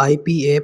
IPA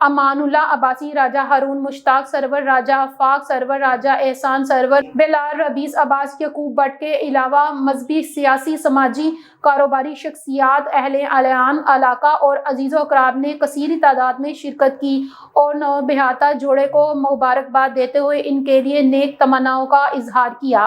Aman Ullah Abbasi, Raja Haroon Mushtaq server, Raja Afaq server, Raja Ehsan server, Bilal ربیز Abbas, Yaqub but کے علاوہ مذہبی، سیاسی، سماجی، کاروباری شخصیات، اہل اعلان علاقہ اور عزیز و اقراب نے کثیر تعداد میں شرکت کی اور نوبہتہ جوڑے کو مبارکباد دیتے ہوئے ان کے لیے نیک تمناؤں کا اظہار کیا۔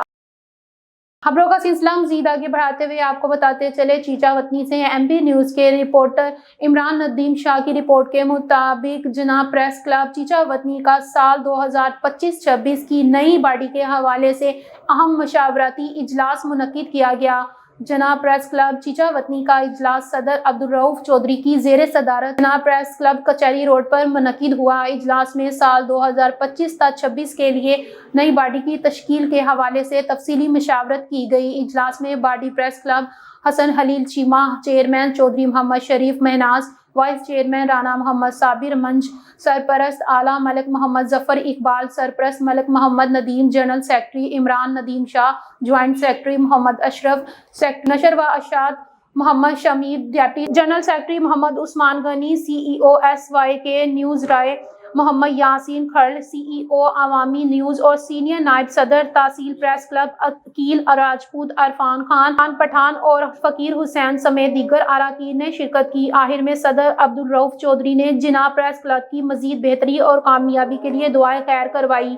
خبروں کا سلسلہ مزید آگے بڑھاتے ہوئے آپ کو بتاتے چلے چیچا وطنی سے ایم بی نیوز کے رپورٹر عمران ندیم شاہ کی رپورٹ کے مطابق جناب پریس کلب چیچا وطنی کا سال 2025-26 کی نئی باڈی کے حوالے سے اہم مشاورتی اجلاس منعقد کیا گیا۔ جناب پریس کلب چیچا وطنی کا اجلاس صدر عبدالرؤف چودھری کی زیر صدارت جناب پریس کلب کچہری روڈ پر منعقد ہوا۔ اجلاس میں سال 2025-26 کے لیے نئی باڈی کی تشکیل کے حوالے سے تفصیلی مشاورت کی گئی۔ اجلاس میں باڈی پریس کلب حسن خلیل چیمہ، چیئرمین چودھری محمد شریف مہناز، وائس چیئرمین رانا محمد صابر منج، سرپرست اعلیٰ ملک محمد ظفر اقبال، سرپرست ملک محمد ندیم، جنرل سیکرٹری عمران ندیم شاہ، جوائنٹ سیکرٹری محمد اشرف، نشر و اشاعت محمد شمید، deputy general secretary Muhammad Usman غنی، سی ای او ایس وائی کے نیوز رائے محمد یاسین کھرل، سی ای او عوامی نیوز اور سینئر نائب صدر تحصیل پریس کلب عقیل راجپوت، عرفان خان پٹھان اور فقیر حسین سمیت دیگر اراکین نے شرکت کی۔ آخر میں صدر عبدالرؤف چودھری نے جناب پریس کلب کی مزید بہتری اور کامیابی کے لیے دعائے خیر کروائی۔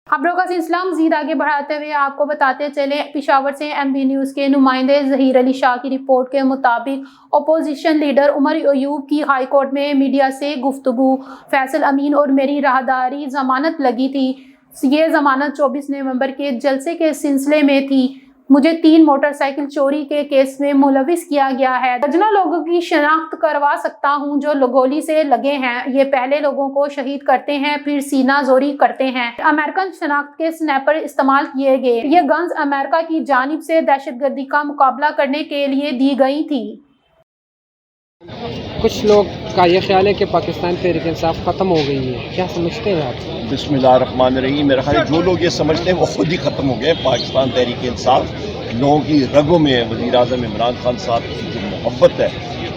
خبروں کا سلسلہ مزید آگے بڑھاتے ہوئے آپ کو بتاتے چلے پشاور سے ایم بی نیوز کے نمائندے ظہیر علی شاہ کی رپورٹ کے مطابق اپوزیشن لیڈر عمر ایوب کی ہائی کورٹ میں میڈیا سے گفتگو۔ فیصل امین اور میری راہداری ضمانت لگی تھی۔ یہ ضمانت 24 نومبر کے جلسے کے سلسلے میں تھی۔ مجھے 3 موٹر سائیکل چوری کے کیس میں ملوث کیا گیا ہے۔ درجنوں لوگوں کی شناخت کروا سکتا ہوں جو گولی سے لگے ہیں۔ یہ پہلے لوگوں کو شہید کرتے ہیں پھر سینہ زوری کرتے ہیں۔ امریکن شناخت کے سنیپر استعمال کیے گئے۔ یہ گنز امریکہ کی جانب سے دہشت گردی کا مقابلہ کرنے کے لیے دی گئی تھی۔ کچھ لوگ کا یہ خیال ہے کہ پاکستان تحریک انصاف ختم ہو گئی ہے، کیا سمجھتے ہیں آپ؟ بسم اللہ الرحمن الرحیم۔ میرا خیال ہے جو لوگ یہ سمجھتے ہیں وہ خود ہی ختم ہو گئے۔ پاکستان تحریک انصاف لوگوں کی رگوں میں ہے۔ وزیر اعظم عمران خان صاحب کی جو محبت ہے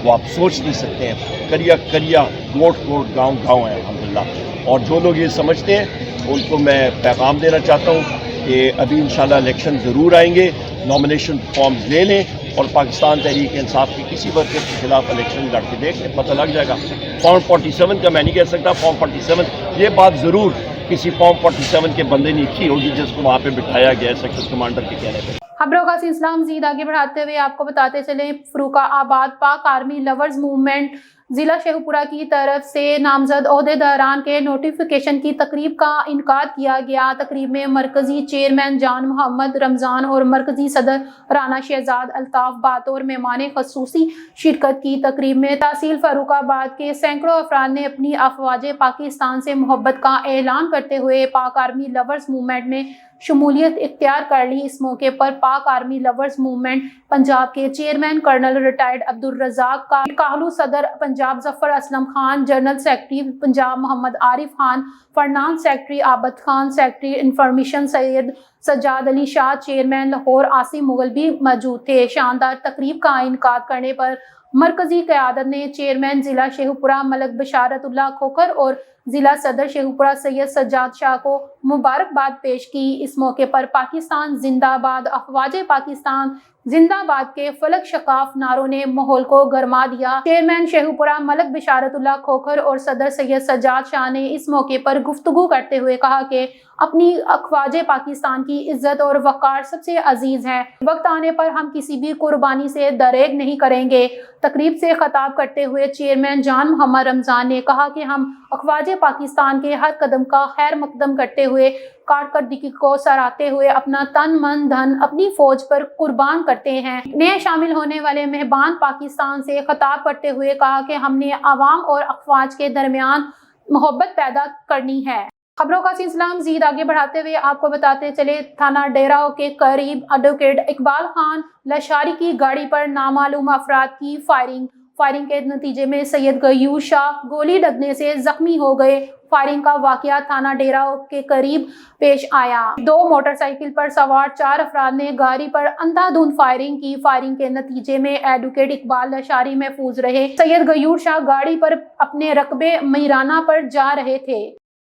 وہ آپ سوچ نہیں سکتے ہیں۔ کریا کریا، کوٹ کوٹ، گاؤں گاؤں ہے الحمدللہ۔ اور جو لوگ یہ سمجھتے ہیں ان کو میں پیغام دینا چاہتا ہوں کہ ابھی انشاءاللہ الیکشن ضرور آئیں گے، نامنیشن فارمز لے لیں اور پاکستان تحریک انصاف کی کسی ورکر کے خلاف الیکشن لڑ کے دیکھ لیں، پتہ لگ جائے گا۔ فارم 47 کا میں نہیں کہہ سکتا، فارم 47 یہ بات ضرور کسی فارم 47 کے بندے نے کی ہوگی جس کو وہاں پہ بٹھایا گیا ہے سیکٹر کمانڈر کے کہنے پہ۔ خبروں کا سلسلہ مزید آگے بڑھاتے ہوئے آپ کو بتاتے چلیں فروخہ آباد پاک آرمی لورز موومنٹ ضلع شیخوپورہ کی طرف سے نامزد عہدیداران کے نوٹیفیکیشن کی تقریب کا انعقاد کیا گیا۔ تقریب میں مرکزی چیئرمین جان محمد رمضان اور مرکزی صدر رانا شہزاد الطاف بطور مہمان خصوصی شرکت کی۔ تقریب میں تحصیل فاروق آباد کے سینکڑوں افراد نے اپنی افواج پاکستان سے محبت کا اعلان کرتے ہوئے پاک آرمی لورز موومنٹ میں شمولیت اختیار کر لی۔ اس موقع پر پاک آرمی لورز موومنٹ پنجاب کے چیئرمین کرنل ریٹائرڈ عبدالرزاق کاہلو، صدر پنجاب ظفر اسلم خان، جنرل سیکرٹری پنجاب محمد Arif Khan, finance secretary Abid Khan, secretary information سید سجاد علی شاہ، چیئرمین لاہور عاصم مغل بھی موجود تھے۔ شاندار تقریب کا انعقاد کرنے پر مرکزی قیادت نے چیئرمین ضلع شیخوپورہ ملک بشارت اللہ کھوکھر اور ضلع صدر شیخوپورہ سید سجاد شاہ کو مبارکباد پیش کی۔ اس موقع پر پاکستان زندہ باد، افواج پاکستان زندہ باد کے فلک شکاف نعروں نے ماحول کو گرما دیا۔ چیئرمین شیخوپورہ ملک بشارت اللہ کھوکھر اور صدر سید سجاد شاہ نے اس موقع پر گفتگو کرتے ہوئے کہا کہ اپنی افواج پاکستان کی عزت اور وقار سب سے عزیز ہے۔ وقت آنے پر ہم کسی بھی قربانی سے دریغ نہیں کریں گے۔ تقریب سے خطاب کرتے ہوئے چیئرمین جان محمد رمضان نے کہا کہ ہم افواج پاکستان کے ہر قدم کا خیر مقدم کرتے ہوئے کارکردگی کو سراہتے ہوئے اپنا تن من دھن اپنی فوج پر قربان کرتے ہیں۔ نئے شامل ہونے والے مہمان پاکستان سے خطاب کرتے ہوئے کہا کہ ہم نے عوام اور افواج کے درمیان محبت پیدا کرنی ہے۔ خبروں کا سلسلہ مزید آگے بڑھاتے ہوئے آپ کو بتاتے چلے تھانہ ڈیراو کے قریب ایڈوکیٹ اقبال خان لشاری کی گاڑی پر نامعلوم افراد کی فائرنگ۔ فائرنگ کے نتیجے میں سید غیور شاہ گولی لگنے سے زخمی ہو گئے۔ فائرنگ کا واقعہ تھانہ ڈیرہ کے قریب پیش آیا۔ 2 موٹر سائیکل پر سوار 4 افراد نے گاڑی پر اندھا دھند فائرنگ کی۔ فائرنگ کے نتیجے میں ایڈوکیٹ اقبال لشاری محفوظ رہے۔ سید غیور شاہ گاڑی پر اپنے رقبے میرانہ پر جا رہے تھے۔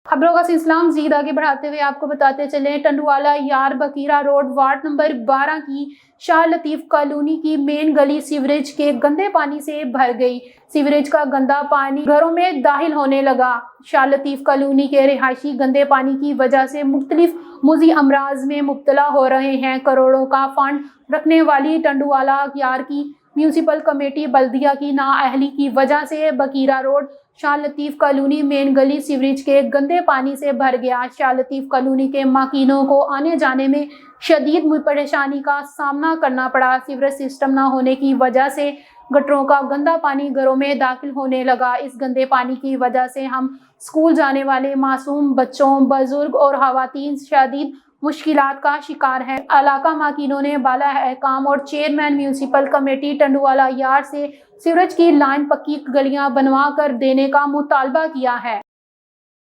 خبروں کا سلسلہ مزید آگے بڑھاتے ہوئے آپ کو بتاتے چلیں، ٹنڈوالا یار بکیرہ روڈ وارڈ نمبر 12 کی شاہ لطیف کالونی کی مین گلی سیوریج کے گندے پانی سے بھر گئی۔ سیوریج کا گندا پانی گھروں میں داخل ہونے لگا۔ شاہ لطیف کالونی کے رہائشی گندے پانی کی وجہ سے مختلف موذی امراض میں مبتلا ہو رہے ہیں۔ کروڑوں کا فنڈ رکھنے والی ٹنڈوالا یار کی میونسپل کمیٹی بلدیہ کی نااہلی کی وجہ سے بکیرہ روڈ شاہ لطیف کالونی مین گلی سیوریج کے گندے پانی سے بھر گیا۔ شاہ لطیف کالونی کے ماکینوں کو آنے جانے میں شدید پریشانی کا سامنا کرنا پڑا۔ سیوریج سسٹم نہ ہونے کی وجہ سے گٹروں کا گندا پانی گھروں میں داخل ہونے لگا۔ اس گندے پانی کی وجہ سے ہم اسکول جانے والے معصوم بچوں، بزرگ اور خواتین شدید مشکلات کا شکار ہیں۔ علاقہ ماکینوں نے بالا حکام اور چیئرمین میونسپل کمیٹی ٹنڈوالا یار سے سیوریج کی لائن پکی گلیاں بنوا کر دینے کا مطالبہ کیا ہے۔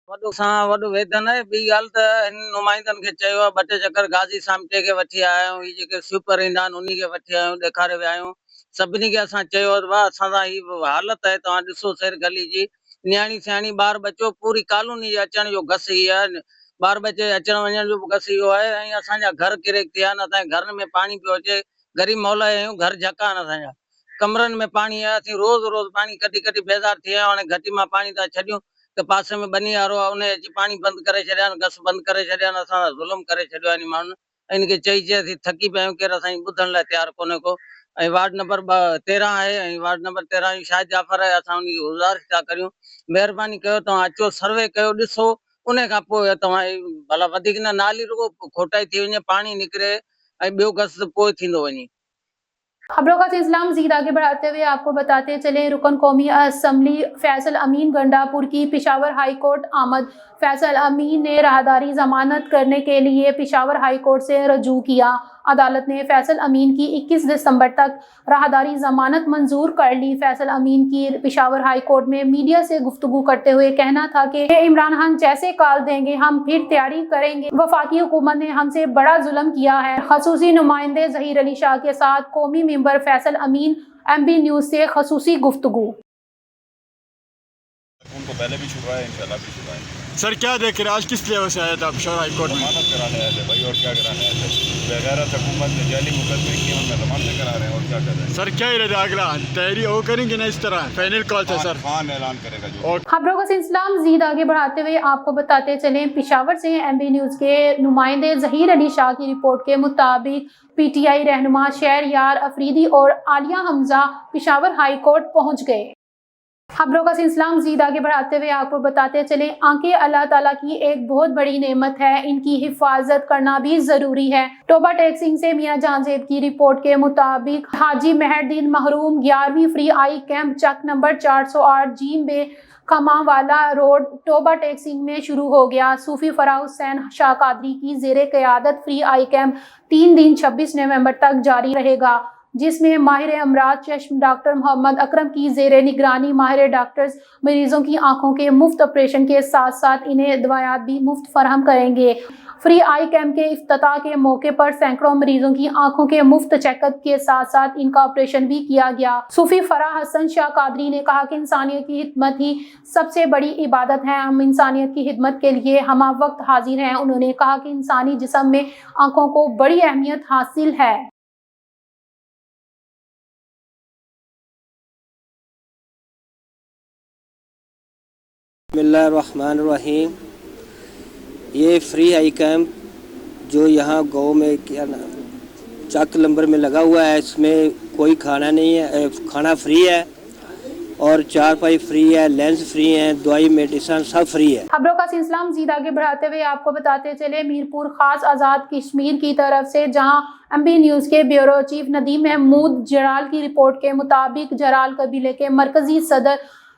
وڈو سان وڈو ویدن ہے بی گال تے نمائندن کے چيو 2 چکر غازی سامٹے کے وٹھی آیا ہوں، یہ جو سپر ایندان انہی کے وٹھی آیا ہوں، ڏيکاري ويا آهيون سڀني کي اسان چيو وا اسان دا هي حالت ہے تو ڏسو سير گلی جي نياڻي سياڻي بار بچو پوری کالوني جي اچن جو گس ہي ہے، بار بچے اچن ونجن جو گس هي ہے، ۽ اسان جا گھر ڪريڪ ٿيا ن اسان گھرن میں پاڻي پيو اچي، غريب مولا آهيون، گھر جھڪان اسان جا کمرن میں پاڻي ہے، اسين روز روز پاڻي کٽي کٽي بيزار ٿي آهيون، هاڻي گھٽي ما پاڻي تا ڇڏيون تے پاسے میں بني وارو انہیں اچي پاڻي بند کرے چھڏيان، گس بند کرے چھڏيان، اسان ظلم کرے چھڏيو انهي ماڻهن ان کي چئي چئي تھڪي پيا آهيون، ڪير اسان ٻڌڻ لاءِ تيار ڪونهي کو۔ ۽ وارڈ نمبر 13 ہے، ۽ وارڈ نمبر 13 جي شاهد جعفر ہے، اسان ان کي گزارش تا ڪريون مهرباني ڪيو توهان اچو سروي ڪيو ڏسو، ان کان پوءِ توهان بھلا وڌيڪ نه نالي رڳو کوٽائي ٿي وڃي پاڻي نڪري ۽ ٻيو گس پوءِ تھيندو وڃي۔ خبروں کا سلسلہ مزید آگے بڑھاتے ہوئے آپ کو بتاتے چلیں، رکن قومی اسمبلی فیصل امین گنڈا پور کی پشاور ہائی کورٹ آمد۔ فیصل امین نے راہداری ضمانت کرنے کے لیے پشاور ہائی کورٹ سے رجوع کیا۔ عدالت نے فیصل امین کی 21 دسمبر تک راہداری ضمانت منظور کر لی۔ فیصل امین کی پشاور ہائی کورٹ میں میڈیا سے گفتگو کرتے ہوئے کہنا تھا کہ عمران خان جیسے کال دیں گے ہم پھر تیاری کریں گے۔ وفاقی حکومت نے ہم سے بڑا ظلم کیا ہے۔ خصوصی نمائندے ظہیر علی شاہ کے ساتھ قومی ممبر فیصل امین ایم بی نیوز سے خصوصی گفتگو۔ ان کو پہلے بھی چھڑوایا ہے، انشاءاللہ بھی چھڑوائیں۔ سر کیا دیکھ رہے ہیں آج کس لیے سے آیا تھا پشاور ہائی کورٹ میں؟ ضمانت کرانے آئے تھے بھائی، اور کیا کرانے آئے تھے؟ بغیرت حکومت نے جعلی مقدمے کیے، ان میں ضمانتیں کرا رہے ہیں، اور کیا کر رہے ہیں؟ سر کیا ارادہ اگلا تحریری وہ کریں گے نا اس طرح فائنل کال تھا سر؟ خان اعلان کرے گا جو۔ خبروں کا سلسلہ مزید آگے بڑھاتے ہوئے آپ کو بتاتے چلیں، پشاور سے ایم بی نیوز کے نمائندے ظہیر علی شاہ کی رپورٹ کے مطابق پی ٹی آئی رہنما شہریار افریدی اور عالیہ حمزہ پشاور ہائی کورٹ پہنچ گئے۔ خبروں کا سلسلہ مزید آگے بڑھاتے ہوئے آپ کو بتاتے چلیں، آنکھیں اللہ تعالیٰ کی ایک بہت بڑی نعمت ہے، ان کی حفاظت کرنا بھی ضروری ہے۔ ٹوبہ ٹیکسنگ سے میاں جان زیب کی رپورٹ کے مطابق حاجی مہردین محروم 11ویں فری آئی کیمپ چک نمبر 408 جیم بے کھماں والا روڈ ٹوبہ ٹیکسنگ میں شروع ہو گیا۔ صوفی فرا حسین شاہ قادری کی زیر قیادت فری آئی کیمپ 3 دن 26 نومبر تک جاری رہے گا، جس میں ماہر امراض چشم ڈاکٹر محمد اکرم کی زیر نگرانی ماہر ڈاکٹرز مریضوں کی آنکھوں کے مفت آپریشن کے ساتھ ساتھ انہیں دوائیات بھی مفت فراہم کریں گے۔ فری آئی کیمپ کے افتتاح کے موقع پر سینکڑوں مریضوں کی آنکھوں کے مفت چیک اپ کے ساتھ ساتھ ان کا آپریشن بھی کیا گیا۔ صوفی فرا حسن شاہ قادری نے کہا کہ انسانیت کی خدمت ہی سب سے بڑی عبادت ہے، ہم انسانیت کی خدمت کے لیے ہمہ وقت حاضر ہیں۔ انہوں نے کہا کہ انسانی جسم میں آنکھوں کو بڑی اہمیت حاصل ہے۔ بسم اللہ الرحمن الرحیم۔ یہ فری آئی کیمپ جو یہاں گاؤں میں چک نمبر میں لگا ہوا ہے، اس میں کوئی کھانا نہیں ہے، کھانا فری ہے اور چارپائی فری ہے، لینس فری ہیں، دوائی میڈیسن سب فری ہے۔ خبروں کا سلسلہ مزید آگے بڑھاتے ہوئے آپ کو بتاتے چلے، میرپور خاص آزاد کشمیر کی طرف سے جہاں ایم بی نیوز کے بیورو چیف ندیم محمود جرال کی رپورٹ کے مطابق جرال قبیلے کے مرکزی صدر